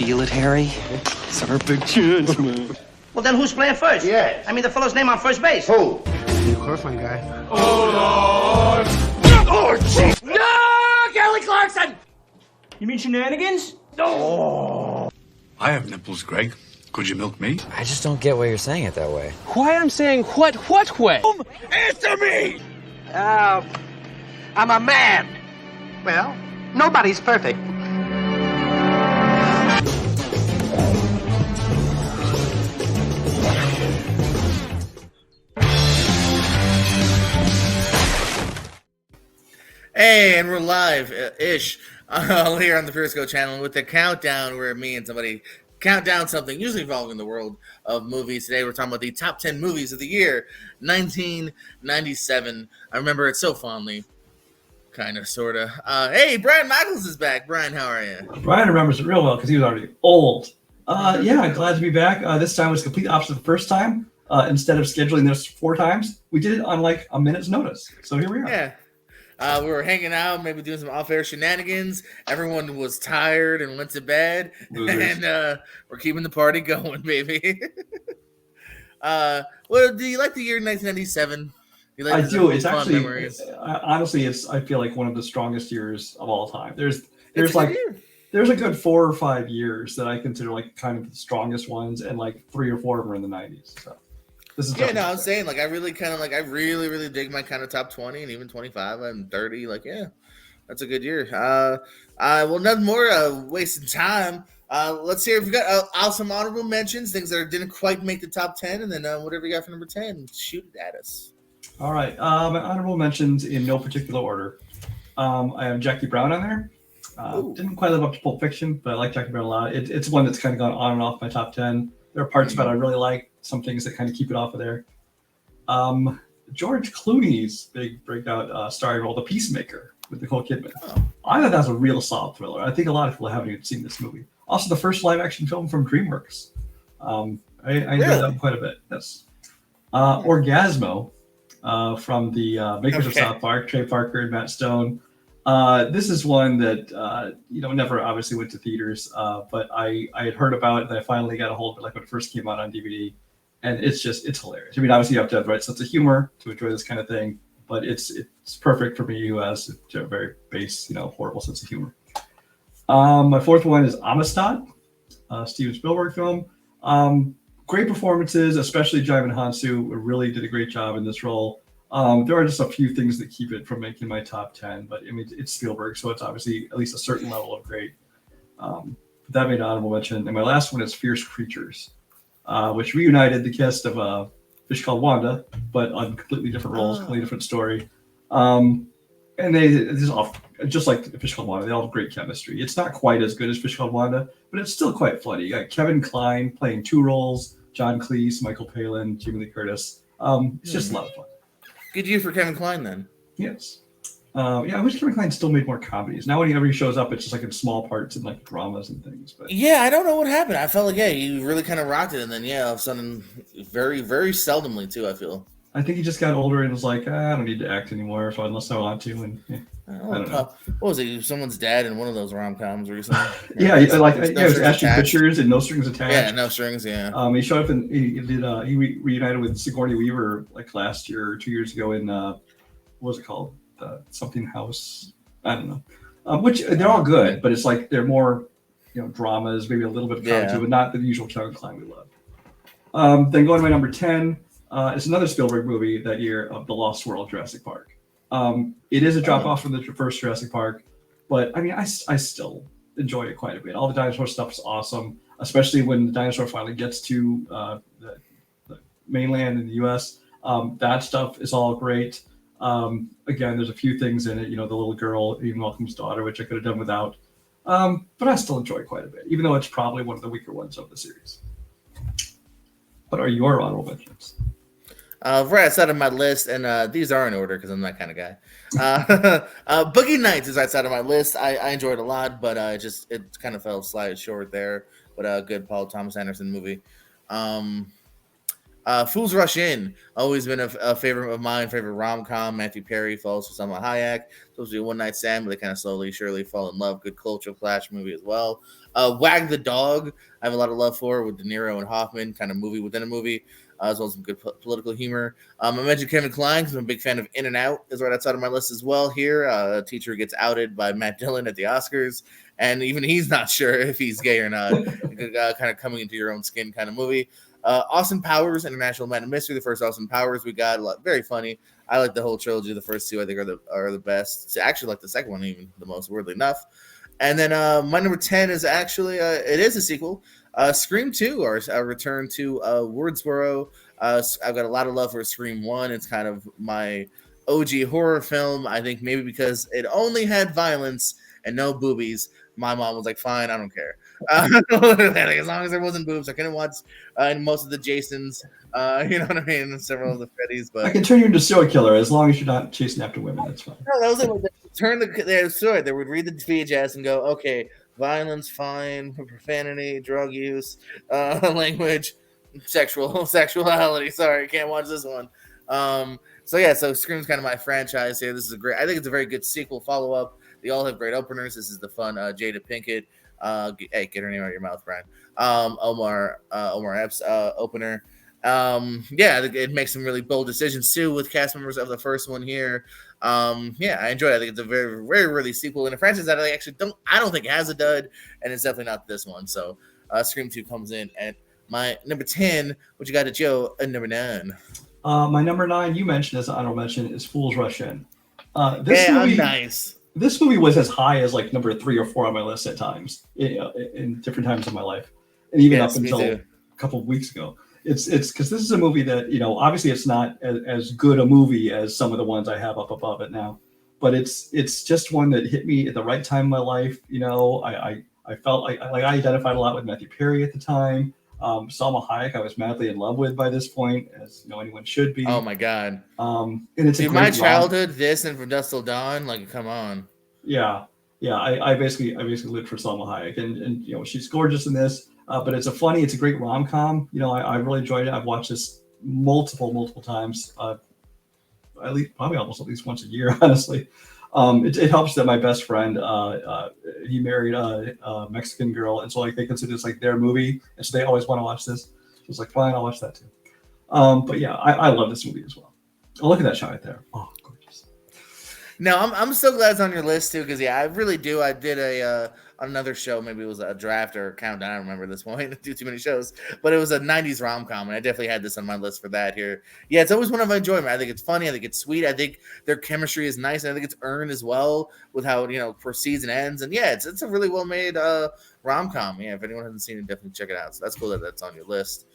feel it, Harry? It's our big chance, man. Well, then who's playing first? Yeah. I mean, the fellow's name on first base. Who? The Corfine guy. Oh, jeez. No! Kelly Clarkson! You mean shenanigans? No! I have nipples, Greg. Could you milk me? I just don't get why you're saying it that way. Why I'm saying what way? Answer me! I'm a man. Well, nobody's perfect. Hey, and we're live-ish here on the Fierce Go channel with the countdown where me and somebody count down something, usually involving the world of movies. Today we're talking about the top 10 movies of the year, 1997. I remember it so fondly. Kind of, sort of. Hey, Brian Michaels is back. Brian, how are you? Brian remembers it real well because he was already old. Yeah, glad to be back. This time was complete opposite of the first time. Instead of scheduling this 4 times, we did it on like a minute's notice. So here we are. Yeah. We were hanging out, maybe doing some off-air shenanigans. Everyone was tired and went to bed. Losers. And we're keeping the party going, baby. Well, do you like the year 1997? I do. It's actually, honestly, I feel like one of the strongest years of all time. There's a good 4 or 5 years that I consider like kind of the strongest ones, and like 3 or 4 of them are in the 90s. So this is I'm saying like I really dig my kind of top 20 and even 25 and 30. Like, yeah, that's a good year. Well, nothing more wasting time. Let's hear if we got some honorable mentions, things that didn't quite make the top 10, and then whatever you got for number 10, shoot it at us. All right. My honorable mentions in no particular order. I have Jackie Brown on there. Didn't quite live up to Pulp Fiction, but I like Jackie Brown a lot. It's one that's kind of gone on and off my top 10. There are parts about it I really like, some things that kind of keep it off of there. George Clooney's big breakout starring role, The Peacemaker, with Nicole Kidman. I thought that was a real solid thriller. I think a lot of people haven't even seen this movie. Also, the first live-action film from DreamWorks. I enjoyed that quite a bit. Yes. Orgasmo, from the makers of South Park, Trey Parker and Matt Stone. This is one that never obviously went to theaters, but I had heard about it and I finally got a hold of it like when it first came out on DVD, and it's hilarious. I mean, obviously you have to have the right sense of humor to enjoy this kind of thing, but it's perfect for me who has a very base, horrible sense of humor. My fourth one is Amistad, Steven Spielberg film. Great performances, especially Jaimin Hansu really did a great job in this role. There are just a few things that keep it from making my top 10, but I mean, it's Spielberg, so it's obviously at least a certain level of great. That made an honorable mention. And my last one is Fierce Creatures, which reunited the cast of Fish Called Wanda, but on completely different roles, completely different story. And just like Fish Called Wanda, they all have great chemistry. It's not quite as good as Fish Called Wanda, but it's still quite funny. You got Kevin Kline playing 2 roles, John Cleese, Michael Palin, Jamie Lee Curtis. It's just a lot of fun. Good year for Kevin Kline, then. Yes. I wish Kevin Kline still made more comedies. Now whenever he shows up, it's just like in small parts and like dramas and things. But yeah, I don't know what happened. I felt like, he really kind of rocked it. And then, all of a sudden, very, very seldomly, too, I feel. I think he just got older and was like, I don't need to act anymore unless I want to. And I don't know. What was it? Someone's dad in one of those rom-coms recently? It was Ashton Kutcher's in No Strings Attached. Yeah, No Strings, yeah. He showed up and he reunited with Sigourney Weaver like last year or 2 years ago in, what was it called? Something House. I don't know. Which they're all good, but it's like they're more, dramas, maybe a little bit of comedy, but not the usual Kevin Kline we love. Then going to my number 10. It's another Spielberg movie that year of The Lost World, Jurassic Park. It is a drop off from the first Jurassic Park, but I mean, I still enjoy it quite a bit. All the dinosaur stuff is awesome, especially when the dinosaur finally gets to the mainland in the U.S. That stuff is all great. Again, there's a few things in it, the little girl, Ian Malcolm's daughter, which I could have done without. But I still enjoy it quite a bit, even though it's probably one of the weaker ones of the series. What are your honorable mentions? Right outside of my list, and these are in order because I'm that kind of guy. Boogie Nights is outside of my list. I enjoyed it a lot, but it kind of fell slightly short there. But a good Paul Thomas Anderson movie. Fools Rush In, always been a favorite of mine, favorite rom-com. Matthew Perry falls for Salma Hayek. Supposed to be a one-night stand, but they kind of slowly, surely fall in love. Good cultural clash movie as well. Wag the Dog, I have a lot of love for, with De Niro and Hoffman, kind of movie within a movie, as well as some good political humor. I mentioned Kevin Kline because I'm a big fan of In and Out, is right outside of my list as well here. A teacher gets outed by Matt Dillon at the Oscars, and even he's not sure if he's gay or not. Kind of coming into your own skin kind of movie. Austin Powers, International Man of Mystery, the first Austin Powers we got, very funny. I like the whole trilogy. The first two I think are the best. I actually like the second one even the most, weirdly enough. And then my number 10 is actually it is a sequel. Scream 2, or a return to Woodsboro. I've got a lot of love for Scream 1. It's kind of my OG horror film. I think maybe because it only had violence and no boobies, my mom was like, fine, I don't care. As long as there wasn't boobs, I couldn't watch most of the Jasons, you know what I mean, and several of the Freddys. But I can turn you into a serial killer as long as you're not chasing after women. That's fine. No, that was it. They would read the VHS and go, okay, violence, fine, profanity, drug use, language, sexuality. Sorry, can't watch this one. So Scream's kind of my franchise here. This is I think it's a very good sequel follow-up. They all have great openers. This is the fun Jada Pinkett. Hey, get her name out of your mouth, Brian. Omar Epps opener. It makes some really bold decisions too with cast members of the first one here. I enjoy it. I think it's a very, very, really sequel in a franchise that I don't think it has a dud, and it's definitely not this one. So Scream 2 comes in at my number 10. What you got at Joe at number 9? My number 9, you mentioned as an honorable mention, is Fools Rush In. Nice. This movie was as high as like number 3 or 4 on my list at times, in different times of my life, and even up until a couple of weeks ago. It's because this is a movie that, obviously it's not as good a movie as some of the ones I have up above it now, but it's just one that hit me at the right time in my life. I felt like I identified a lot with Matthew Perry at the time. Salma Hayek, I was madly in love with by this point, as anyone should be. Oh my god! And it's my childhood. This and From Dusk Till Dawn. Like, come on. Yeah. I basically lived for Salma Hayek, and she's gorgeous in this. But it's a great rom-com. I really enjoyed it. I've watched this multiple times. Probably almost at least once a year, honestly. It helps that my best friend, he married a Mexican girl, and so they consider this like their movie, and so they always want to watch this. So it's like, fine, I'll watch that too. But yeah, I love this movie as well. Oh, look at that shot right there. Oh, gorgeous. No, I'm so glad it's on your list too, because I really do. I did another show, maybe it was a draft or a countdown. I don't remember this one. I do too many shows, but it was a 90s rom-com, and I definitely had this on my list for that here. Yeah, it's always one of my enjoyment. I think it's funny. I think it's sweet. I think their chemistry is nice. And I think it's earned as well with how it proceeds and ends. And yeah, it's a really well-made rom-com. Yeah, if anyone hasn't seen it, definitely check it out. So that's cool that that's on your list.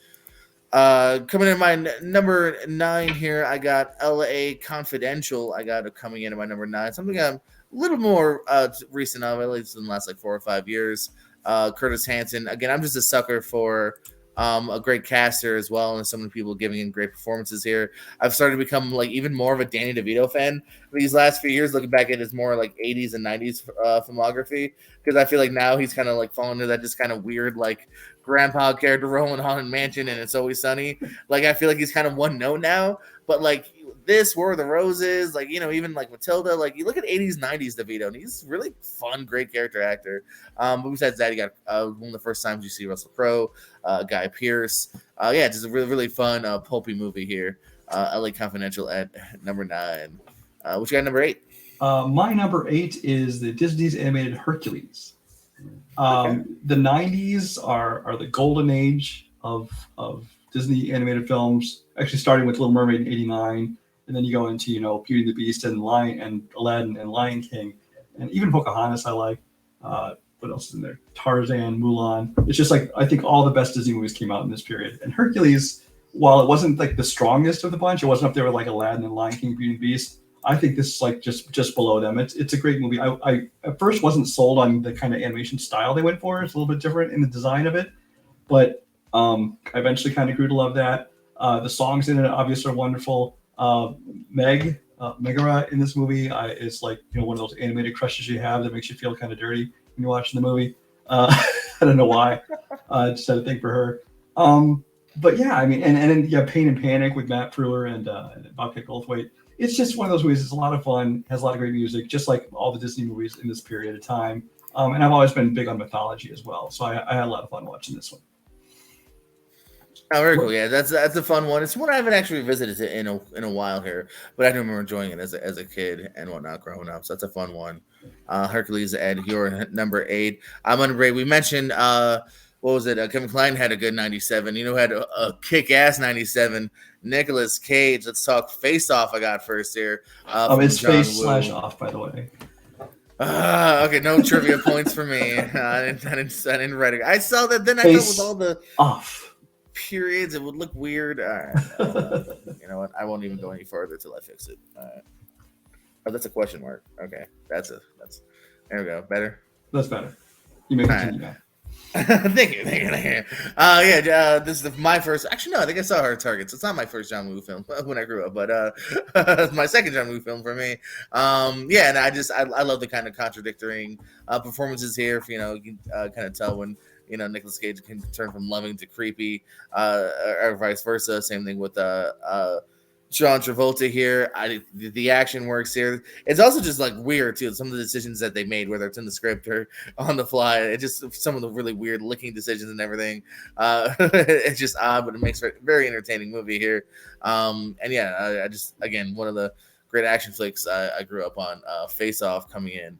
Coming in my number 9 here, I got LA Confidential. I got it coming in at my number 9. Something I'm a little more recent of, at least in the last 4 or 5 years. Curtis Hanson. Again, I'm just a sucker for a great caster as well, and so many people giving in great performances here. I've started to become even more of a Danny DeVito fan these last few years, looking back at his more 80s and 90s filmography, because I feel like now he's kind of fallen into that just kind of weird grandpa character role in Haunted Mansion and It's Always Sunny. I feel like he's kind of one note now, but this, War of the Roses, even Matilda, you look at 80s, 90s DeVito, and he's really fun, great character actor. But besides that, you got one of the first times you see Russell Crowe, Guy Pearce. Just a really, really fun, pulpy movie here. LA Confidential at number 9. What you got number 8? My number 8 is the Disney's animated Hercules. The 90s are the golden age of Disney animated films, actually starting with Little Mermaid in 89. And then you go into, Beauty and the Beast and Aladdin and Lion King, and even Pocahontas I like. What else is in there? Tarzan, Mulan. It's just I think all the best Disney movies came out in this period. And Hercules, while it wasn't the strongest of the bunch, it wasn't up there with Aladdin and Lion King, Beauty and the Beast. I think this is just below them. It's a great movie. I at first wasn't sold on the kind of animation style they went for. It's a little bit different in the design of it, but I eventually kind of grew to love that. The songs in it obviously are wonderful. Megara in this movie is one of those animated crushes you have that makes you feel kind of dirty when you're watching the movie. I don't know why. I just had a thing for her. but yeah, I mean, and then you have Pain and Panic with Matt Frewer and Bobcat Goldthwait. It's just one of those movies. It's a lot of fun. Has a lot of great music, just like all the Disney movies in this period of time. And I've always been big on mythology as well, so I had a lot of fun watching this one. Oh, very cool. Yeah, that's a fun one. It's one I haven't actually visited in a while here, but I do remember enjoying it as a kid and whatnot growing up. So that's a fun one. Hercules, Ed, your number 8. I'm on Ray. We mentioned what was it? Kevin Kline had a good 97. You know, had a kick-ass 97. Nicolas Cage. Let's talk Face Off. I got first here. It's face/off, by the way. Okay, no trivia points for me. I didn't write it. I saw that. Then I thought with all the off periods, it would look weird. All right, you know what? I won't even go any further till I fix it. All right. Oh, that's a question mark. Okay, that's there we go. Better. That's better. You may continue now. Thank you. This is my first. Actually, no, I think I saw Hard Targets. It's not my first John Woo film when I grew up, but it's my second John Woo film for me. And I love the kind of contradicting performances here. You can kind of tell when Nicolas Cage can turn from loving to creepy, or vice versa. Same thing with John Travolta here. The action works here. It's also just like weird too. Some of the decisions that they made, whether it's in the script or on the fly, it just some of the really weird looking decisions and everything. It's just odd, but it makes for a very entertaining movie here. I just again one of the great action flicks I grew up on. Face Off coming in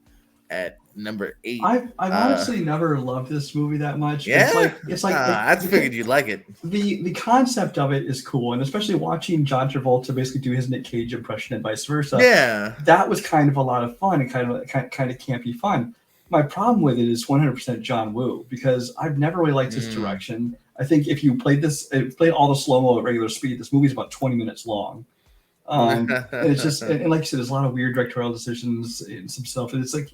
at number 8. I've honestly never loved this movie that much. Yeah, it's like I figured you'd like it. The concept of it is cool, and especially watching John Travolta basically do his Nick Cage impression and vice versa. Yeah, that was kind of a lot of fun and kind of campy fun. My problem with it is 100% John Woo, because I've never really liked his direction. I think if you played all the slow mo at regular speed, this movie's about 20 minutes long. And it's just, and like you said, there's a lot of weird directorial decisions and some stuff. And it's like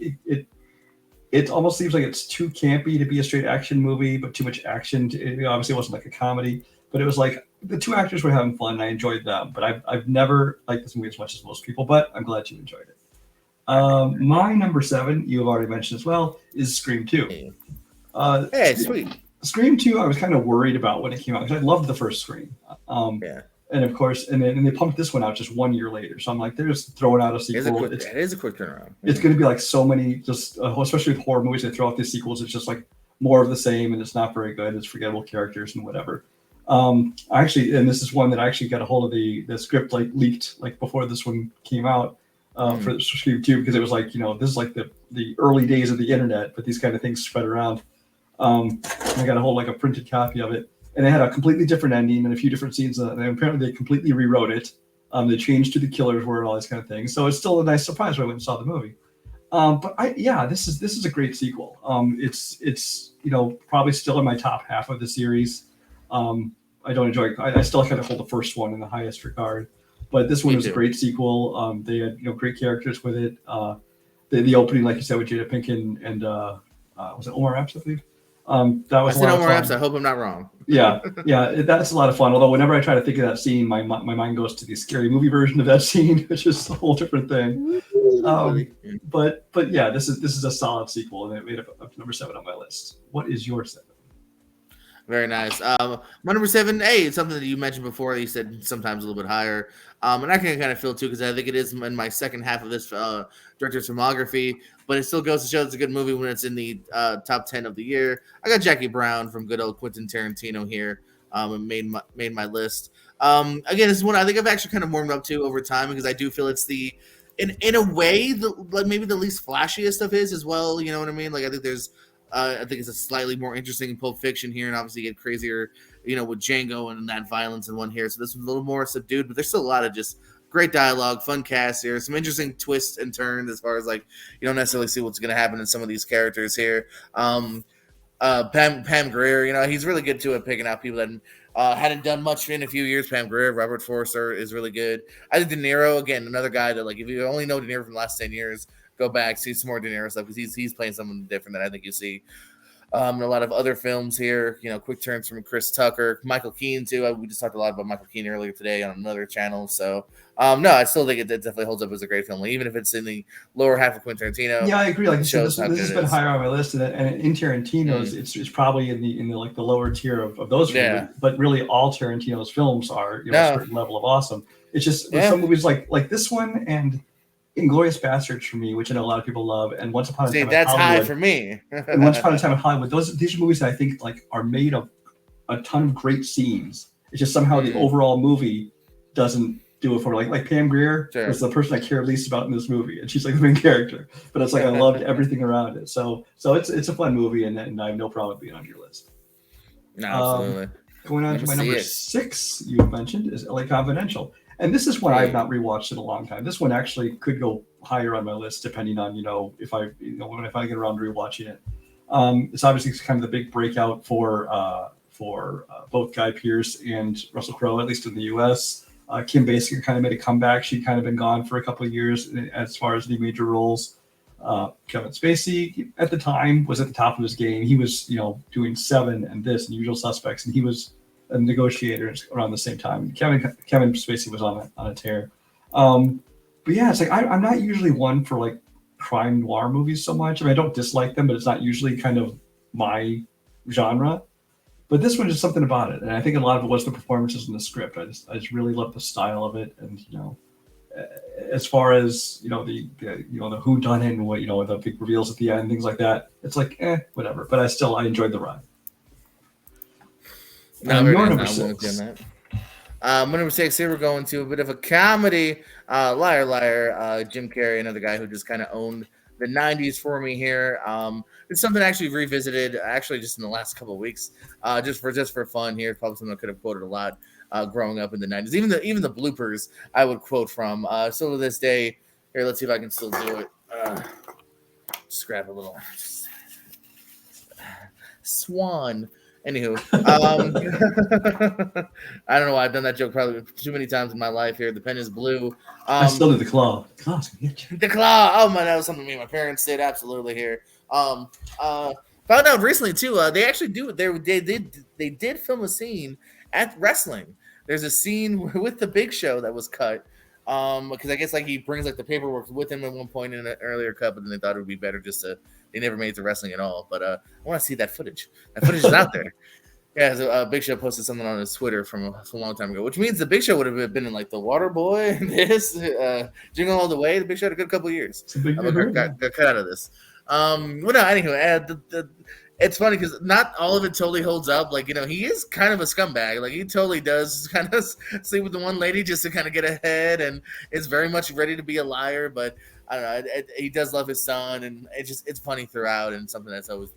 it almost seems like it's too campy to be a straight action movie, but too much action. Obviously, it wasn't like a comedy, but it was like the two actors were having fun, and I enjoyed them. But I've never liked this movie as much as most people. But I'm glad you enjoyed it. My number 7, you have already mentioned as well, is Scream 2. Hey, sweet. Scream 2, I was kind of worried about when it came out because I loved the first Scream. And of course, and they pumped this one out just 1 year later. So I'm like, they're just throwing out a sequel. It is a quick turnaround. It's going to be like so many, just especially with horror movies, they throw out these sequels. It's just like more of the same, and it's not very good. It's forgettable characters and whatever. Actually, and this is one that I actually got a hold of the script like leaked like before this one came out for Scream 2, because it was like, this is like the early days of the internet, but these kind of things spread around. I got a hold of like a printed copy of it. And they had a completely different ending and a few different scenes. And apparently they completely rewrote it. They changed who the killers were and all this kind of thing. So it's still a nice surprise when I went and saw the movie. This is a great sequel. It's probably still in my top half of the series. I don't enjoy. I still kind of hold the first one in the highest regard. But this one was a great sequel. They had great characters with it. The opening, like you said, with Jada Pinkett and was it Omar Epps, I believe? That was a lot of fun. I hope I'm not wrong. Yeah, that's a lot of fun. Although whenever I try to think of that scene, my mind goes to the scary movie version of that scene, which is a whole different thing. But yeah, this is a solid sequel, and it made it up to number 7 on my list. What is your 7? Very nice. My number 7, it's something that you mentioned before. You said sometimes a little bit higher, and I can kind of feel too, because I think it is in my second half of this director's filmography. But it still goes to show it's a good movie when it's in the top 10 of the year. I got Jackie Brown from good old Quentin Tarantino here, and made my list. Again, this is one I think I've actually kind of warmed up to over time, because I do feel it's in a way maybe the least flashiest of his as well. You know what I mean? Like I think it's a slightly more interesting Pulp Fiction here, and obviously get crazier, with Django and that violence in one here. So this one's a little more subdued, but there's still a lot of just great dialogue, fun cast here, some interesting twists and turns as far as like you don't necessarily see what's going to happen in some of these characters here. Pam Grier, he's really good too at picking out people that hadn't done much in a few years. Pam Grier, Robert Forster is really good. I think De Niro, again, another guy that like if you only know De Niro from the last 10 years, go back, see some more De Niro stuff, because he's playing someone different that I think you see and a lot of other films here. You know, quick turns from Chris Tucker, Michael Keane too. We just talked a lot about Michael Keane earlier today on another channel. So no, I still think it definitely holds up as a great film, even if it's in the lower half of Quentin Tarantino. Yeah, I agree. Like this has been is. higher on my list, and in Tarantino's, it's probably in the like the lower tier of those. Yeah. But really, all Tarantino's films are a certain level of awesome. It's just some movies like this one and Inglourious Basterds for me, which I know a lot of people love, and Once Upon a Time in Hollywood. That's high for me. And Once Upon a Time in Hollywood, these are movies that I think like are made of a ton of great scenes. It's just somehow the overall movie doesn't do it for me. Like Pam Grier was the person I care least about in this movie, and she's like the main character. But it's like I loved everything around it. So it's a fun movie, and I have no problem being on your list. No, absolutely. Going on to my number 6, you mentioned is LA Confidential. And this is one I have not rewatched in a long time. This one actually could go higher on my list depending on, if I get around to rewatching it. It's obviously kind of the big breakout for both Guy Pearce and Russell Crowe, at least in the U.S. Kim Basinger kind of made a comeback. She'd kind of been gone for a couple of years as far as the major roles. Kevin Spacey at the time was at the top of his game. He was, doing Seven and this and Usual Suspects, and he was a negotiator around the same time. Kevin Spacey was on a tear. But yeah, it's like I'm not usually one for like crime noir movies so much. I mean, I don't dislike them, but it's not usually kind of my genre. But this one, just something about it, and I think a lot of it was the performances in the script. I just really love the style of it, and as far as the who done it and what the big reveals at the end, things like that, it's like whatever. But I enjoyed the ride. Your number 6. Number 6 here, we're going to a bit of a comedy. Liar Liar, Jim Carrey, another guy who just kind of owned the 90s for me here. It's something I actually revisited just in the last couple of weeks, just for fun here. Probably something I could have quoted a lot growing up in the 90s. Even the bloopers I would quote from. Still to this day, here, let's see if I can still do it. Just grab a little Swan. Anywho, I don't know why I've done that joke probably too many times in my life here. The pen is blue. I still do the claw. The claw. Oh man, that was something me and my parents did absolutely here. Found out recently too. They actually do. They did film a scene at wrestling. There's a scene with the Big Show that was cut. Because I guess like he brings like the paperwork with him at one point in an earlier cut, but then they thought it would be better just to. They never made it to wrestling at all, but I want to see that footage. That footage is out there. Yeah, so Big Show posted something on his Twitter from a long time ago, which means the Big Show would have been in like the Water Boy, this Jingle All the Way. The Big Show had a good couple of years. Got cut out of this. Well, no, anyway, it's funny because not all of it totally holds up. Like, he is kind of a scumbag. Like, he totally does kind of sleep with the one lady just to kind of get ahead, and is very much ready to be a liar. But I don't know. He does love his son, and it's funny throughout, and something that's always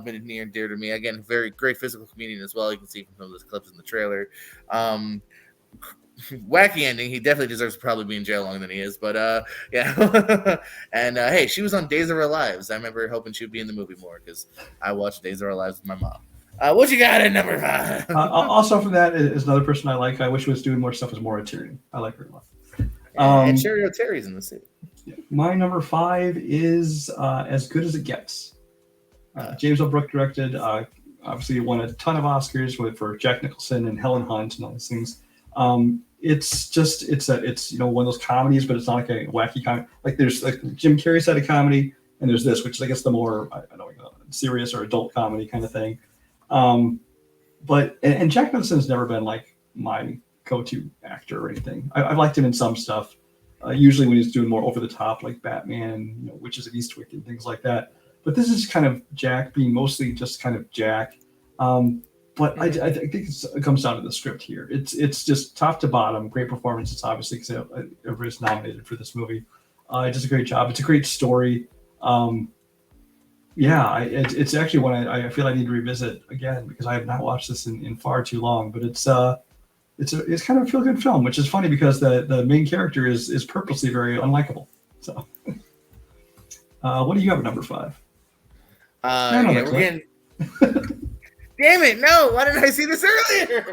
been near and dear to me. Again, very great physical comedian as well. You can see from some of those clips in the trailer. Wacky ending. He definitely deserves to probably be in jail longer than he is. But yeah. And hey, she was on Days of Our Lives. I remember hoping she'd be in the movie more because I watched Days of Our Lives with my mom. What you got at number 5? Also from that is another person I like. I wish was doing more stuff as Maura Tierney. I like her a lot. And Sherry O'Terry's in the suit. My number 5 is As Good as It Gets. James L. Brooke directed. Obviously won a ton of Oscars for Jack Nicholson and Helen Hunt and all these things. It's one of those comedies, but it's not like a wacky comedy. Like there's like Jim Carrey side of comedy, and there's this, which is I guess the more serious or adult comedy kind of thing. But Jack Nicholson's never been like my go-to actor or anything. I've liked him in some stuff. Usually when he's doing more over the top, like Batman, Witches of Eastwick and things like that. But this is kind of Jack being mostly just kind of Jack. But I think it comes down to the script here. It's just top to bottom, great performance. It's obviously because everybody's nominated for this movie. It does a great job. It's a great story. It's actually one I feel I need to revisit again because I have not watched this in far too long. But it's kind of a feel good film, which is funny because the main character is purposely very unlikable. So, what do you have at number 5? We're getting. Damn it! No, why didn't I see this earlier?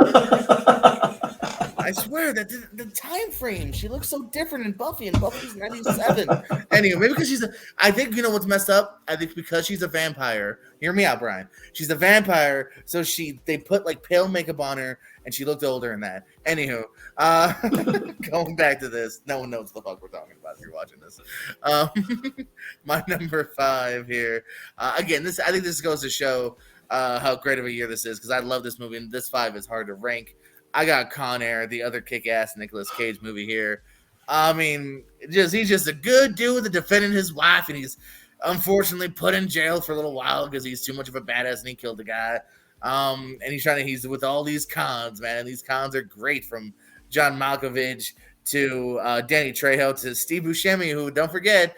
I swear that the time frame, she looks so different in Buffy, and Buffy's 97. Anyway, maybe because I think, you know what's messed up? I think because she's a vampire. Hear me out, Brian. She's a vampire, so they put like pale makeup on her, and she looked older in that. Anywho, going back to this, no one knows the fuck we're talking about if you're watching this. My number 5 here. Again, I think this goes to show how great of a year this is, because I love this movie, and this 5 is hard to rank. I got Con Air, the other kick-ass Nicolas Cage movie here. I mean, he's just a good dude that defended his wife, and he's unfortunately put in jail for a little while because he's too much of a badass and he killed the guy. And he's with all these cons, man, and these cons are great, from John Malkovich to Danny Trejo to Steve Buscemi, who, don't forget,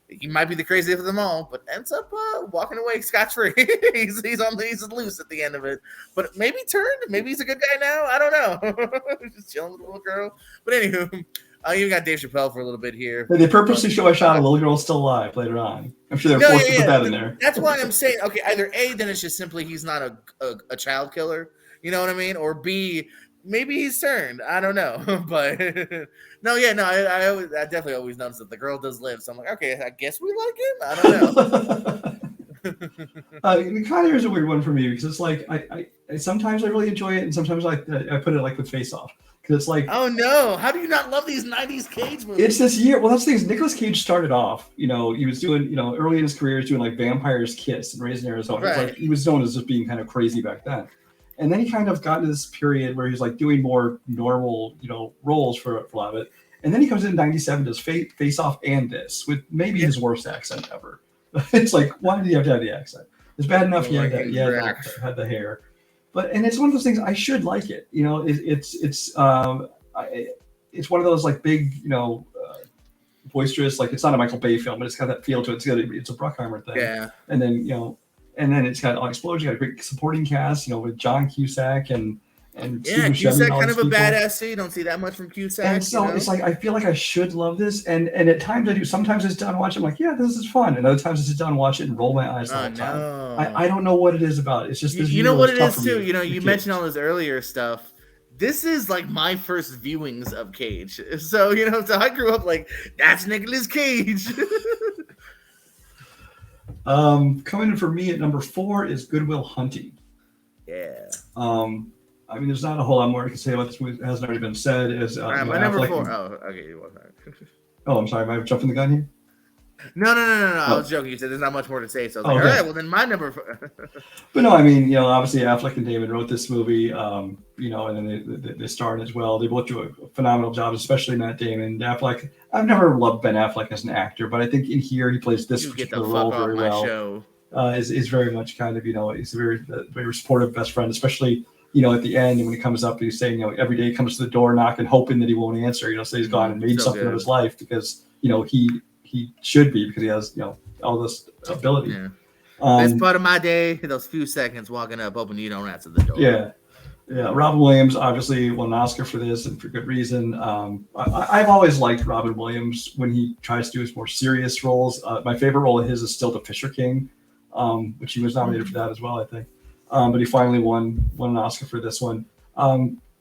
he might be the craziest of them all, but ends up walking away scot-free. he's loose at the end of it. But maybe turned. Maybe he's a good guy now. I don't know. Just chilling with a little girl. But anywho, you got Dave Chappelle for a little bit here. They purposely show a shot of a little girl still alive later on. I'm sure they're forced to put that in there. That's why I'm saying, okay, either A, then it's just simply he's not a child killer. You know what I mean? Or B, maybe he's turned. I don't know. But I definitely always noticed that the girl does live. So I'm like, okay, I guess we like him. I don't know. Con Air is a weird one for me, because it's like I sometimes I really enjoy it, and sometimes I put it like with Face Off, because it's like, oh no, how do you not love these 90s Cage movies? It's this year. Well, that's the thing is, Nicolas Cage started off, he was doing, early in his career, he was doing like Vampire's Kiss and Raising Arizona. Right. It's like he was known as just being kind of crazy back then. And then he kind of got into this period where he's like doing more normal, roles for a lot of it. And then he comes in 97, does Face Off and this, with maybe his worst accent ever. It's like, why did he have to have the accent? It's bad enough he had the hair. And it's one of those things, I should like it. It's one of those like big, boisterous, like it's not a Michael Bay film, but it's got that feel to it. It's a Bruckheimer thing. Yeah. And then it's got Explosion, got a great supporting cast, with John Cusack and Cusack kind of a badass too. You don't see that much from Cusack. And so it's like, I feel like I should love this, and at times I do. Sometimes I sit down and watch it, I'm like, yeah, this is fun. And other times I sit down and watch it and roll my eyes the whole time. No. I don't know what it is about it. It's just this. You know what it is too. You mentioned all this earlier stuff. This is like my first viewings of Cage. So so I grew up like, that's Nicolas Cage. Coming in for me at number 4 is Good Will Hunting. Yeah. There's not a whole lot more I can say about this movie that hasn't already been said. My number 4. Oh, okay. Oh, I'm sorry. Am I jumping the gun here? No. I was joking. You said there's not much more to say. So I was like, okay. All right, well, then my number 4. But no, obviously Affleck and Damon wrote this movie, and then they starred as well. They both do a phenomenal job, especially Matt Damon. Affleck, I've never loved Ben Affleck as an actor, but I think in here he plays this particular role very well. Show. Is very much kind of, he's a very supportive best friend, especially, at the end, and when he comes up, he's saying, every day he comes to the door knocking, hoping that he won't answer, so he's gone and made something of his life, because, he should be, because he has, all this ability. Yeah. Best part of my day, those few seconds walking up, hoping you don't answer the door. Yeah. Robin Williams obviously won an Oscar for this, and for good reason. I've always liked Robin Williams when he tries to do his more serious roles. My favorite role of his is still The Fisher King, which he was nominated for that as well, I think. But he finally won an Oscar for this one.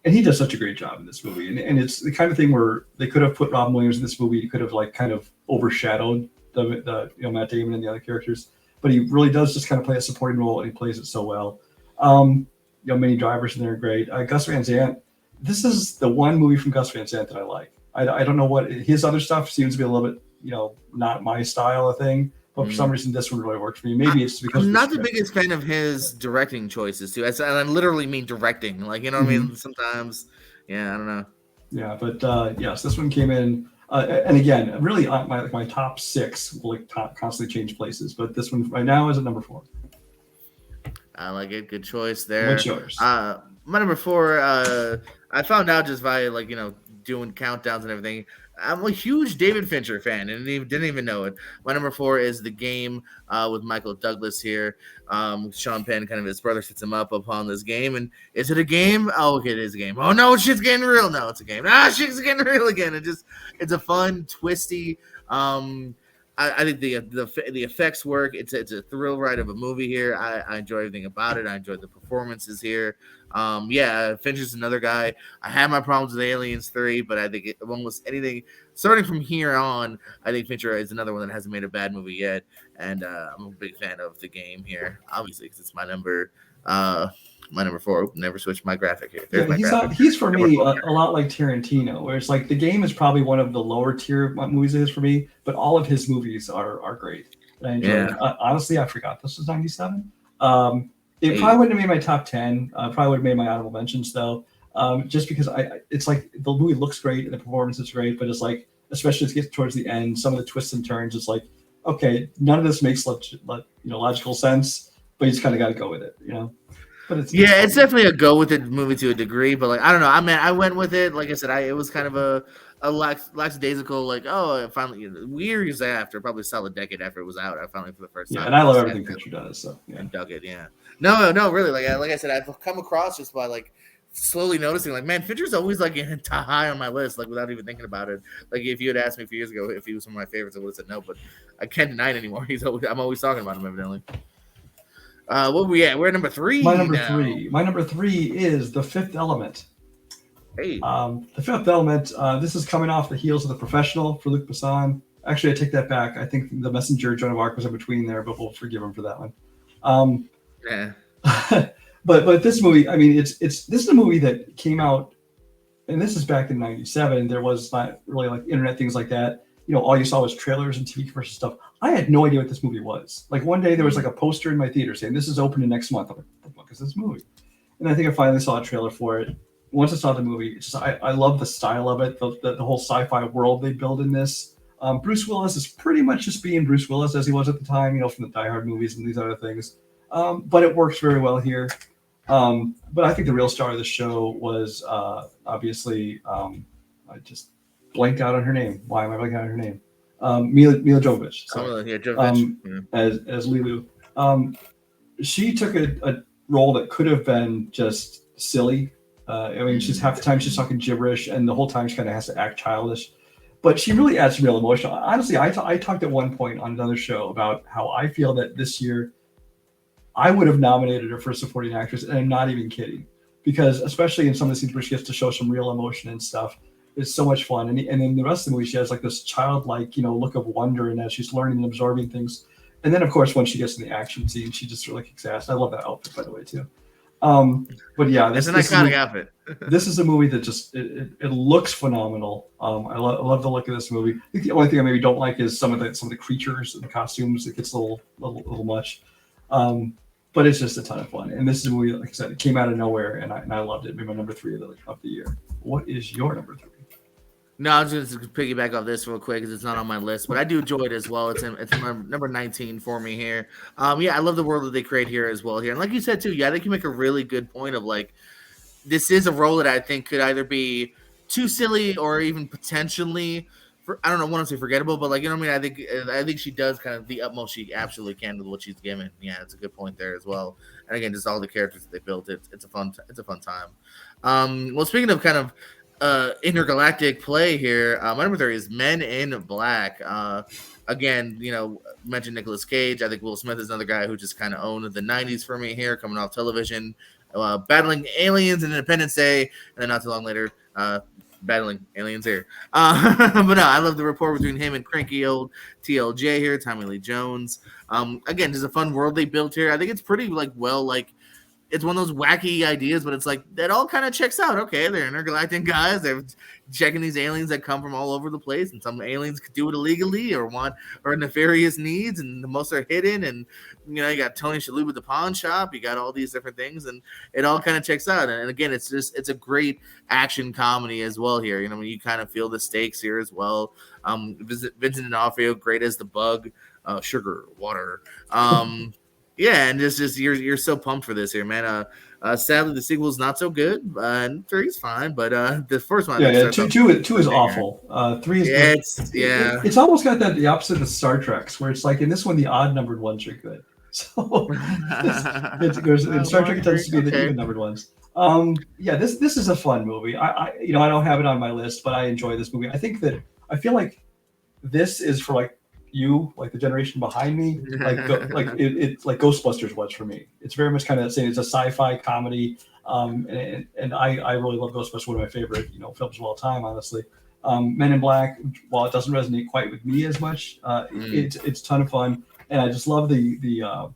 And he does such a great job in this movie. And it's the kind of thing where they could have put Robin Williams in this movie. He could have kind of overshadowed the Matt Damon and the other characters. But he really does just kind of play a supporting role, and he plays it so well. Many drivers in there are great. Gus Van Sant. This is the one movie from Gus Van Sant that I like. I don't know what his other stuff seems to be a little bit, not my style of thing. But for some reason, this one really worked for me. Maybe it's because I'm not the biggest fan of his directing choices too. And I literally mean directing. Like, what I mean? Sometimes, I don't know. Yeah, but yes, this one came in. And again, really, my top 6 will constantly change places. But this one right now is at number 4. I like it. Good choice there. What's yours? My number 4. I found out just by doing countdowns and everything. I'm a huge David Fincher fan, and didn't even know it. My number 4 is The Game with Michael Douglas here. Sean Penn, kind of his brother, sets him up upon this game. And is it a game? Oh, okay, it is a game. Oh, no, shit's getting real. No, it's a game. Shit's getting real again. It's a fun, twisty, I think the effects work. It's a thrill ride of a movie here. I enjoy everything about it. I enjoy the performances here. Fincher's another guy. I have my problems with Aliens 3, but I think almost anything starting from here on, I think Fincher is another one that hasn't made a bad movie yet. And I'm a big fan of The Game here, obviously, because it's my number 4. Never switch my graphic here. He's for me a lot like Tarantino, where it's like The Game is probably one of the lower tier movies it is for me, but all of his movies are great. I enjoy it. Honestly, I forgot this was 97. It probably wouldn't have made my top 10. Probably would have made my honorable mentions though, just because it's like the movie looks great and the performance is great, but it's like, especially as it gets towards the end, some of the twists and turns, it's like, okay, none of this makes logical sense, but you just kind of got to go with it, you know. But it's definitely a go with it movie to a degree, but like I don't know. I went with it. Like I said, it was kind of a lackadaisical, like, oh, finally, years after, probably a solid decade after it was out, I finally for the first time. Yeah, and I love everything Fincher does. So yeah, and dug it. Yeah, no, really. Like I said, I've come across just by like slowly noticing, like, man, Fincher's always like high on my list, like without even thinking about it. Like if you had asked me a few years ago if he was one of my favorites, I would have said no, but I can't deny it anymore. I'm always talking about him, evidently. What we at? We're at number 3. My number three is The Fifth Element. Hey. The Fifth Element. This is coming off the heels of The Professional for Luc Besson. Actually, I take that back. I think The Messenger, Joan of Arc was in between there, but we'll forgive him for that one. But this movie, I mean, this is a movie that came out, and this is back in '97. There was not really like internet things like that. You know, all you saw was trailers and TV commercial stuff. I had no idea what this movie was. Like one day there was like a poster in my theater saying this is opening next month. I'm like, what the fuck is this movie? And I think I finally saw a trailer for it. Once I saw the movie, it's just I love the style of it, the whole sci-fi world they build in this. Bruce Willis is pretty much just being Bruce Willis as he was at the time, you know, from the Die Hard movies and these other things. But it works very well here. But I think the real star of the show was obviously I just blanked out on her name. Why am I blanking out on her name? Mila Jovovich. As Lilu. She took a role that could have been just silly. I mean, she's half the time she's talking gibberish, and the whole time she kind of has to act childish. But she really adds real emotion. Honestly, I talked at one point on another show about how I feel that this year I would have nominated her for supporting actress, and I'm not even kidding. Because especially in some of the scenes where she gets to show some real emotion and stuff, it's so much fun. And then the rest of the movie, she has like this childlike, you know, look of wonder, and as she's learning and absorbing things. And then, of course, when she gets in the action scene, she just really kicks ass. I love that outfit, by the way, too. But yeah, it's an iconic outfit. This is a movie that just it looks phenomenal. I love the look of this movie. I think the only thing I maybe don't like is some of the creatures and the costumes. It gets a little much. But it's just a ton of fun. And this is a movie, like I said, it came out of nowhere, and I loved it. It made my number 3 of the year. What is your number 3? No, I was just going to piggyback off this real quick because it's not on my list, but I do enjoy it as well. It's number 19 for me here. I love the world that they create here as well here. And like you said, too, I think you make a really good point of, like, this is a role that I think could either be too silly or even potentially, I don't know, want to say forgettable, but, like, you know what I mean? I think she does kind of the utmost she absolutely can with what she's given. Yeah, it's a good point there as well. And again, just all the characters that they built, it's a fun time. Well, speaking of kind of intergalactic play here, my number 3 is Men in Black. Again, you know, mentioned Nicolas Cage. I think Will Smith is another guy who just kind of owned the 90s for me here, coming off television, battling aliens in Independence Day, and then not too long later, battling aliens here. But no, I love the rapport between him and cranky old TLJ here, Tommy Lee Jones. Again, just a fun world they built here. I think it's pretty it's one of those wacky ideas, but it's like that all kind of checks out. Okay, they're intergalactic guys. They're checking these aliens that come from all over the place, and some aliens could do it illegally or nefarious needs, and the most are hidden. And you know, you got Tony Shalhoub at the pawn shop. You got all these different things, and it all kind of checks out. And again, it's a great action comedy as well here. You know, you kind of feel the stakes here as well. Vincent D'Onofrio, great as the Bug, sugar, water. Yeah, and just you're so pumped for this here, man. Sadly, the sequel is not so good, and 3 is fine, but the first one, two is awful. 3 is it's almost got the opposite of Star Trek's, where it's like in this one the odd numbered ones are good. So in Star Trek it tends to be the even numbered ones. This is a fun movie. I don't have it on my list, but I enjoy this movie. I feel like this is for like you, like the generation behind me, it's like Ghostbusters was for me. It's very much kind of saying it's a sci-fi comedy, and I really love Ghostbusters, one of my favorite films of all time, honestly. Men in Black, while it doesn't resonate quite with me as much, it's a ton of fun, and I just love the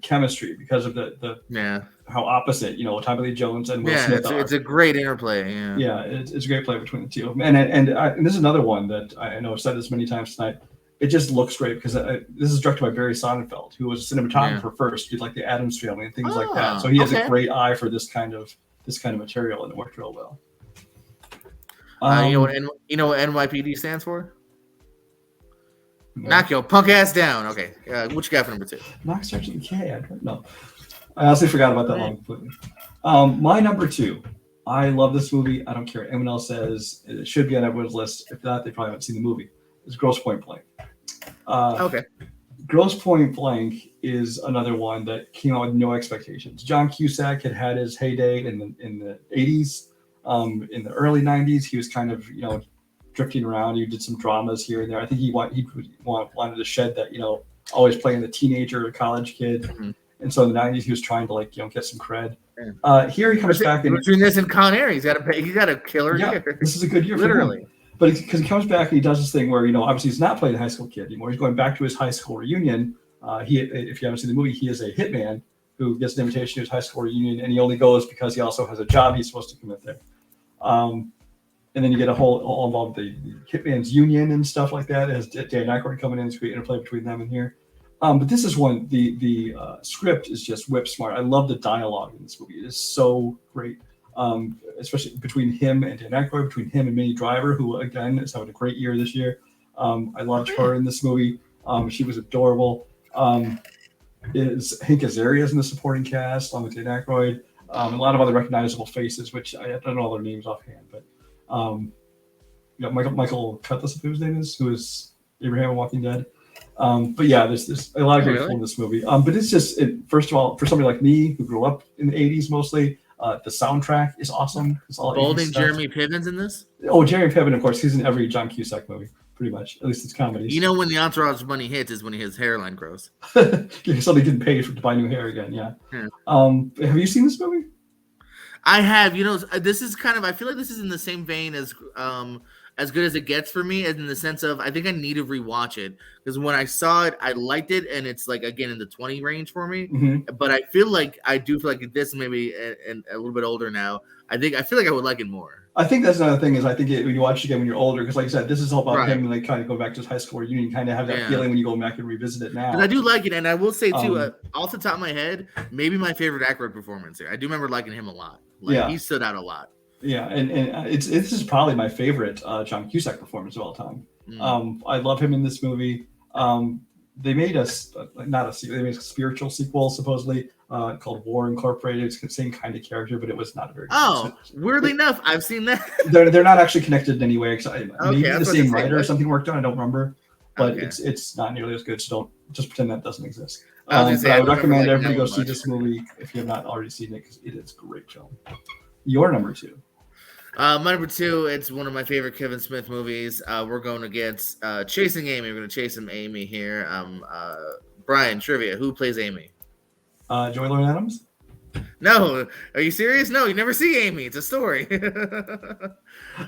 chemistry because of the how opposite Tommy Lee Jones and Will Smith are. It's a great interplay. It's a great play between the two of them, and this is another one that I know I've said this many times tonight. It just looks great because this is directed by Barry Sonnenfeld, who was a cinematographer first, did like the Addams Family and things like that. So he has a great eye for this kind of material, and it worked real well. You know what NYPD stands for? No. Knock your punk ass down. Okay, what you got for number 2? Knock Sergeant K. I don't know. I honestly forgot about that one completely. My number 2. I love this movie. I don't care what anyone else says. It should be on everyone's list. If not, they probably haven't seen the movie. It's Grosse Pointe Blank. Okay. Grosse Pointe Blank is another one that came out with no expectations. John Cusack had his heyday in the 80s. In the early 90s, he was kind of drifting around. He did some dramas here and there. I think he wanted to shed that always playing the teenager or college kid. Mm-hmm. And so in the 90s, he was trying to get some cred. Here he comes back between this and Con Air, he's got a killer year. This is a good year literally. For him. But because he comes back and he does this thing where obviously he's not playing a high school kid anymore. He's going back to his high school reunion. If you haven't seen the movie, he is a hitman who gets an invitation to his high school reunion, and he only goes because he also has a job he's supposed to commit there. And then you get all involved with the hitman's union and stuff like that. It has Dan Aykroyd coming in. It's a great interplay between them and here. But this is one, the script is just whip smart. I love the dialogue in this movie. It is so great, especially between him and Dan Aykroyd, between him and Minnie Driver, who, again, is having a great year this year. I loved her in this movie. She was adorable. Is Hank Azaria in the supporting cast, along with Dan Aykroyd. A lot of other recognizable faces, which I don't know all their names offhand, but Michael Cutlass, whose name is, who is Abraham in Walking Dead. But yeah, there's a lot of great people in this movie. But it's just, first of all, for somebody like me who grew up in the 80s mostly, the soundtrack is awesome. It's all Bolding Jeremy Piven's in this? Oh, Jeremy Piven, of course. He's in every John Cusack movie, pretty much. At least it's comedies. When the entourage money hits is when his hairline grows. Somebody getting paid to buy new hair again, yeah. Have you seen this movie? I have. This is kind of, I feel like this is in the same vein as good as it gets for me, in the sense of I think I need to rewatch it, because when I saw it, I liked it, and it's like, again, in the 20 range for me. Mm-hmm. But I feel like this, maybe and a little bit older now, I feel like I would like it more. I think that's another thing is when you watch it again when you're older, because like I said, this is all about him and like kind of go back to his high school reunion. You kind of have that feeling when you go back and revisit it now. I do like it, and I will say too, off the top of my head, maybe my favorite Aykroyd performance here. I do remember liking him a lot. He stood out a lot. Yeah, and this is probably my favorite John Cusack performance of all time. I love him in this movie. They made they made a spiritual sequel supposedly called War Incorporated. It's the same kind of character, but it was not a very good weirdly enough, I've seen that. they're not actually connected in any way. Maybe the same writer or something worked on. I don't remember, but it's not nearly as good. So don't just pretend that doesn't exist. I would recommend everybody go see this movie if you have not already seen it, because it is a great film. Your number 2. My number 2, it's one of my favorite Kevin Smith movies. We're going against Chasing Amy. We're going to chase Amy here. Brian, trivia. Who plays Amy? Joy Lauren Adams? No. Are you serious? No, you never see Amy. It's a story.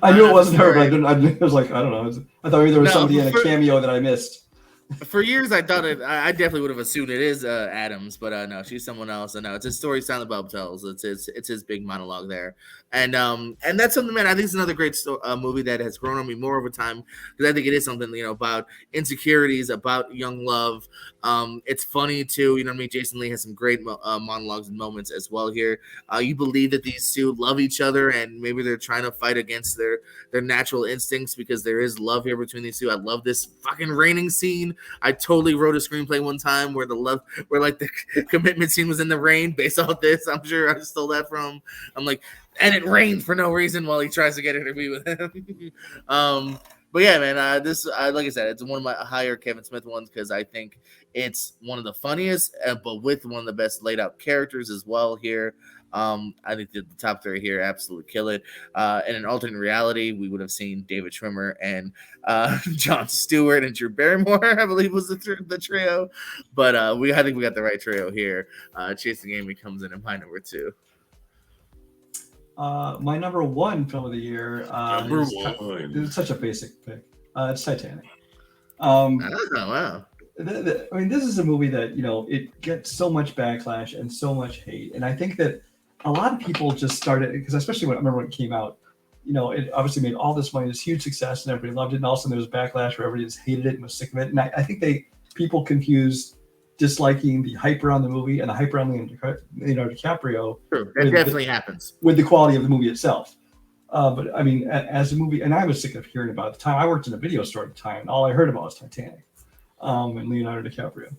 I knew it wasn't her, but I was like, I don't know. I thought maybe there was somebody in a cameo that I missed. For years, I thought I definitely would have assumed it is Adams, but no, she's someone else. And no, it's a story Silent Bob tells. It's his big monologue there, and that's something, man. I think it's another great movie that has grown on me more over time, because I think it is something about insecurities, about young love. It's funny too. You know what I mean? Jason Lee has some great monologues and moments as well here. You believe that these two love each other, and maybe they're trying to fight against their natural instincts, because there is love here between these two. I love this fucking raining scene. I totally wrote a screenplay one time where the commitment scene was in the rain based off this. I'm sure I stole that from. I'm like, and it rained for no reason while he tries to get an interview with him. But yeah, man, this like I said, it's one of my higher Kevin Smith ones, because I think it's one of the funniest, but with one of the best laid out characters as well here. I think that the top three here absolutely kill it. In an alternate reality, we would have seen David Schwimmer and Jon Stewart and Drew Barrymore, I believe was the trio. But I think we got the right trio here. Chasing Amy comes in at my number 2. My number 1 film of the year. Number 1. This is such a basic pick. It's Titanic. Wow. I mean, this is a movie that, it gets so much backlash and so much hate. And I think that a lot of people just started, because especially when I remember when it came out, it obviously made all this money, this huge success, and everybody loved it. And all of a sudden there was backlash where everybody just hated it and was sick of it. And I think people confused disliking the hype around the movie and the hype around Leonardo DiCaprio. True. That definitely happens. With the quality of the movie itself. But I mean, as a movie, and I was sick of hearing about it at the time. I worked in a video store at the time, and all I heard about was Titanic and Leonardo DiCaprio.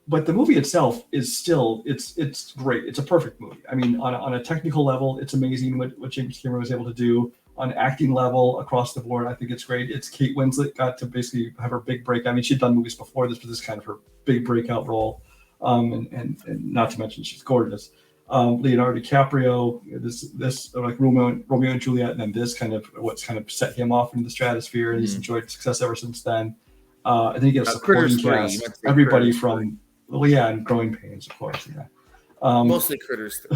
But the movie itself is still, it's great. It's a perfect movie. I mean, on a technical level, it's amazing what James Cameron was able to do. On acting level, across the board, I think it's great. It's Kate Winslet got to basically have her big break. I mean, she'd done movies before this, but this is kind of her big breakout role. And not to mention she's gorgeous. Leonardo DiCaprio, this like Romeo and Juliet, and then this kind of what's kind of set him off into the stratosphere, and he's enjoyed success ever since then. I think he has a supporting cast. Everybody from and Growing Pains, of course. Yeah, mostly Critters.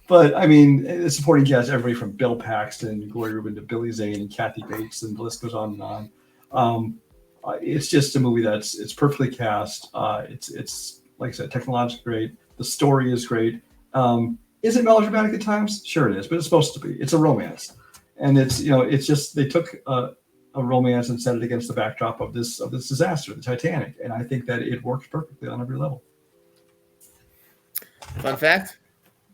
But I mean, the supporting cast, everybody from Bill Paxton, Gloria Rubin to Billy Zane and Kathy Bates, and the list goes on and on. It's just a movie it's perfectly cast. It's like I said, technologically great. The story is great. Is it melodramatic at times? Sure it is, but it's supposed to be. It's a romance, and it's just they took a romance and set it against the backdrop of this disaster, the Titanic, and I think that it works perfectly on every level. Fun fact: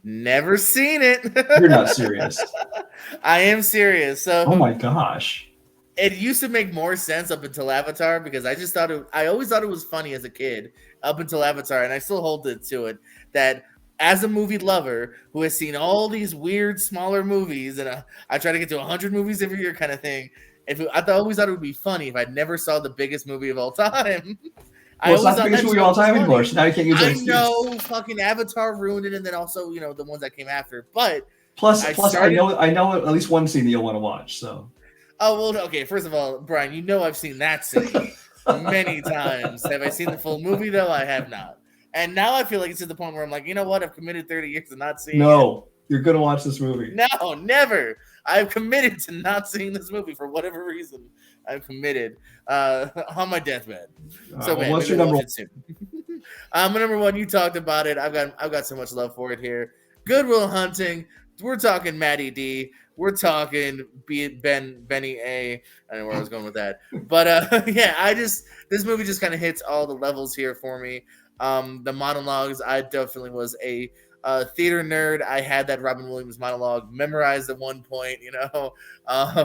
never seen it. You're not serious. I am serious. So, oh my gosh. It used to make more sense up until Avatar because I always thought it was funny as a kid up until Avatar, and I still hold it to it that as a movie lover who has seen all these weird smaller movies, and I try to get to 100 movies every year kind of thing. I always thought it would be funny if I never saw the biggest movie of all time. Well, it's not the biggest movie of all time anymore, so now you can't use that excuse. I know, fucking Avatar ruined it, and then also the ones that came after. But plus, I know at least one scene that you'll want to watch. So. Oh, well, okay. First of all, Brian, I've seen that scene many times. Have I seen the full movie, though? I have not. And now I feel like it's to the point where I'm like, you know what? I've committed 30 years to not seeing it. You're going to watch this movie. No, never. I've committed to not seeing this movie for whatever reason. I'm committed on my deathbed. So, man, what's your number one? My number 1, you talked about it. I've got so much love for it here. Good Will Hunting. We're talking Matty D. We're talking Benny A. I don't know where I was going with that. But this movie just kind of hits all the levels here for me. The monologues, I definitely was a theater nerd. I had that Robin Williams monologue memorized at one point,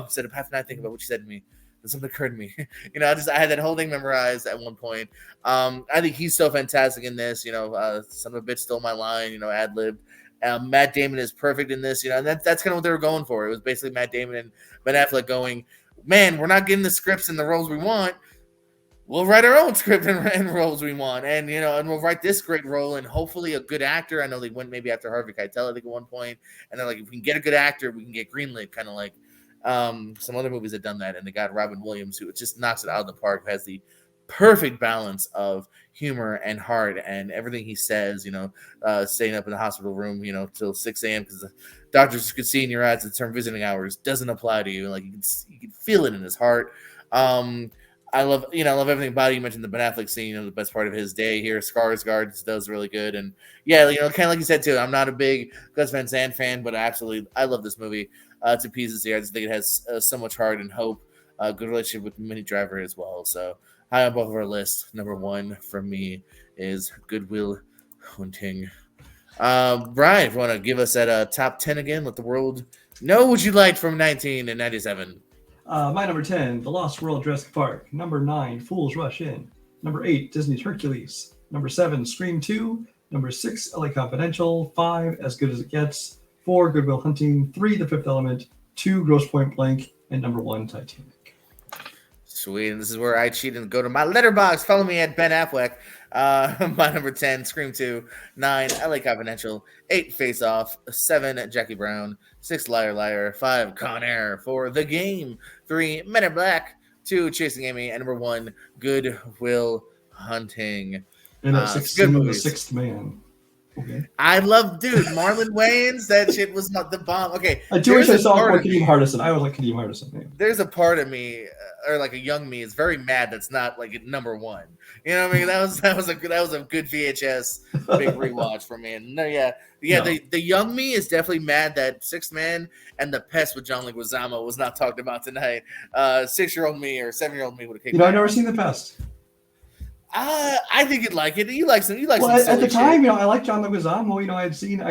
said half an hour think about what she said to me. And something occurred to me. I had that whole thing memorized at one point. I think he's so fantastic in this, son of a bitch stole my line, ad-libbed. Matt Damon is perfect in this, and that's kind of what they were going for. It was basically Matt Damon and Ben Affleck going, man, we're not getting the scripts and the roles we want. We'll write our own script and roles we want, and we'll write this great role and hopefully a good actor. I know they went maybe after Harvey Keitel, I think, at one point, and they're like, if we can get a good actor, we can get greenlit, kind of like some other movies have done that, and they got Robin Williams, who just knocks it out of the park, has the perfect balance of humor and heart and everything he says, staying up in the hospital room, till 6 a.m. because the doctors could see in your eyes that term visiting hours doesn't apply to you. Like you can feel it in his heart. I love everything about it. You mentioned the Ben Affleck scene, the best part of his day here. Skarsgård does really good. And yeah, kind of like you said too, I'm not a big Gus Van Sant fan, but I love this movie to pieces here. I just think it has so much heart and hope. Good relationship with Minnie Driver as well. So high on both of our list. Number 1 for me is Good Will Hunting. Brian, if you want to give us that top 10 again, let the world know what you liked from 1997. My number 10, The Lost World Jurassic Park. Number 9, Fools Rush In. Number 8, Disney's Hercules. Number 7, Scream 2. Number 6, LA Confidential. 5, As Good as It Gets. 4, Good Will Hunting. 3, The Fifth Element. 2, Grosse Pointe Blank. And number 1, Titanic. Sweet, and this is where I cheat and go to my letterbox. Follow me at Ben Affleck. My number 10, Scream 2. 9, LA Confidential. 8, Face Off. 7, Jackie Brown. 6, Liar Liar. 5, Con Air. 4, The Game. 3, Men in Black. 2, Chasing Amy. And number 1, Good Will Hunting. And at good 16, The movies. Sixth Man. Okay. I love, dude, Marlon Wayans. That shit was not the bomb. Okay, I do wish I there's a saw part more of me- Kadeem Hardison. I always like Kadeem Hardison. Yeah. There's a part of me, or like a young me, is very mad that's not like at number 1. You know what I mean? That was a good VHS big rewatch for me. And No. the young me is definitely mad that Sixth Man and The Pest with John Leguizamo was not talked about tonight. 6-year-old me or 7-year-old me would have kicked. You know, I've never seen The Pest. I think you'd like it. You like some. You like Well, some at the silly time, shit. you know, I liked John Leguizamo. You know,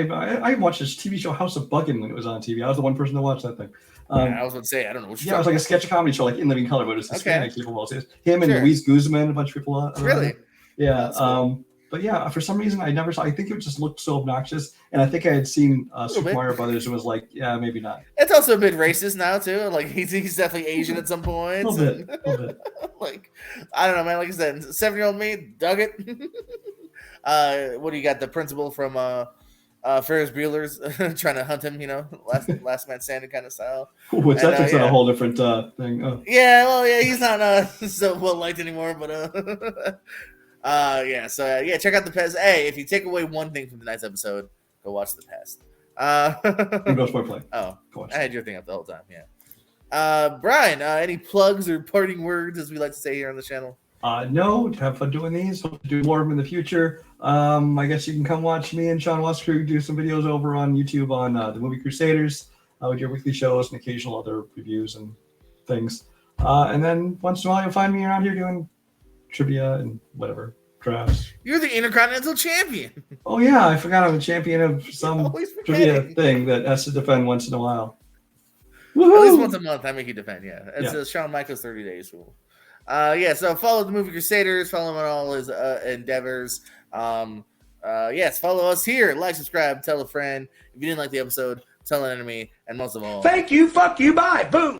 I watched this TV show House of Buggin' when it was on TV. I was the one person to watch that thing. I was going to say, I don't know what you're Yeah, it was like talking a sketch comedy show, like In Living Color, but it was Hispanic people. It was him and Sure. Luis Guzman, a bunch of people. Really? Yeah. That's cool. But yeah, for some reason, I never saw. I think it just looked so obnoxious, and I think I had seen Super bit. Mario Brothers and was like, yeah, maybe not. It's also a bit racist now too. Like he's definitely Asian at some points. A little bit. Like I don't know, man. Like I said, 7-year-old me dug it. What do you got? The principal from Ferris Bueller's trying to hunt him. You know, last man standing kind of style. Ooh, And, that takes on yeah. a whole different thing. Oh. Yeah, well, yeah, he's not so well liked anymore, but yeah. So yeah, check out The Pest. Hey, if you take away one thing from tonight's episode, go watch The Pest. Ghost Boy Play. Oh, Go watch I had your thing up the whole time. Yeah. Brian, any plugs or parting words, as we like to say here on the channel? No, have fun doing these. Hope to do more of them in the future. I guess you can come watch me and Sean Westberg do some videos over on YouTube on the Movie Crusaders with your weekly shows and occasional other reviews and things. And then once in a while, you'll find me around here doing trivia and whatever drafts. You're the Intercontinental Champion. Oh yeah, I forgot I'm a champion of some Always trivia forgetting. thing that has to defend once in a while. At least Woohoo! once a month, I make you defend. Yeah, it's Yeah. a Shawn Michaels 30 days rule. Yeah. So follow the Movie Crusaders. Follow him on all his endeavors. Yes, follow us here. Like, subscribe, tell a friend. If you didn't like the episode, tell an enemy, and most of all, Thank you, fuck you, bye, boom.